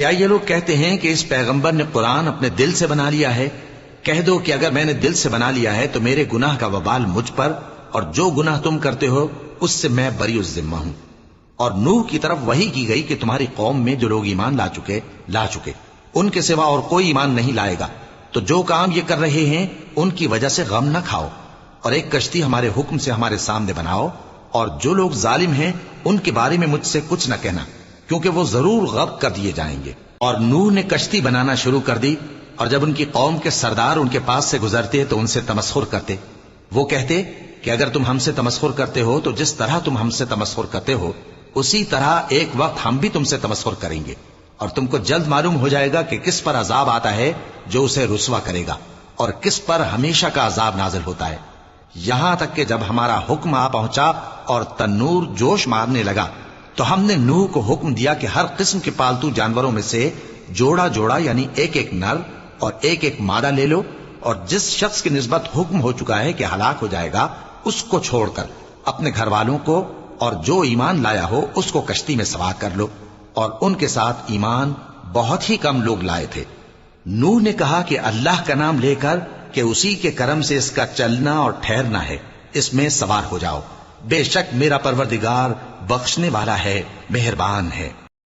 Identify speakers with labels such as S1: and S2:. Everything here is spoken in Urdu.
S1: کیا یہ لوگ کہتے ہیں کہ اس پیغمبر نے قرآن اپنے دل سے بنا لیا ہے؟ کہہ دو کہ اگر میں نے دل سے بنا لیا ہے تو میرے گناہ کا وبال مجھ پر، اور جو گناہ تم کرتے ہو اس سے میں بری الذمہ ہوں۔ اور نوح کی طرف وحی کی گئی کہ تمہاری قوم میں جو لوگ ایمان لا چکے ان کے سوا اور کوئی ایمان نہیں لائے گا، تو جو کام یہ کر رہے ہیں ان کی وجہ سے غم نہ کھاؤ، اور ایک کشتی ہمارے حکم سے ہمارے سامنے بناؤ، اور جو لوگ ظالم ہیں ان کے بارے میں مجھ سے کچھ نہ کہنا، کیونکہ وہ ضرور غرق کر دیے جائیں گے۔ اور نوح نے کشتی بنانا شروع کر دی، اور جب ان کی قوم کے سردار ان کے پاس سے گزرتے تو ان سے تمسخر کرتے۔ وہ کہتے کہ اگر تم ہم سے تمسخر کرتے ہو تو جس طرح تم ہم سے تمسخر کرتے ہو اسی طرح ایک وقت ہم بھی تم سے تمسخر کریں گے، اور تم کو جلد معلوم ہو جائے گا کہ کس پر عذاب آتا ہے جو اسے رسوا کرے گا، اور کس پر ہمیشہ کا عذاب نازل ہوتا ہے۔ یہاں تک کہ جب ہمارا حکم آ پہنچا اور تنور جوش مارنے لگا تو ہم نے نوح کو حکم دیا کہ ہر قسم کے پالتو جانوروں میں سے جوڑا جوڑا یعنی ایک ایک نر اور ایک ایک مادہ لے لو، اور جس شخص کی نسبت حکم ہو چکا ہے کہ ہلاک ہو جائے گا اس کو چھوڑ کر اپنے گھر والوں کو اور جو ایمان لایا ہو اس کو کشتی میں سوار کر لو۔ اور ان کے ساتھ ایمان بہت ہی کم لوگ لائے تھے۔ نوح نے کہا کہ اللہ کا نام لے کر کہ اسی کے کرم سے اس کا چلنا اور ٹھہرنا ہے، اس میں سوار ہو جاؤ، بے شک میرا پروردگار بخشنے والا ہے، مہربان ہے۔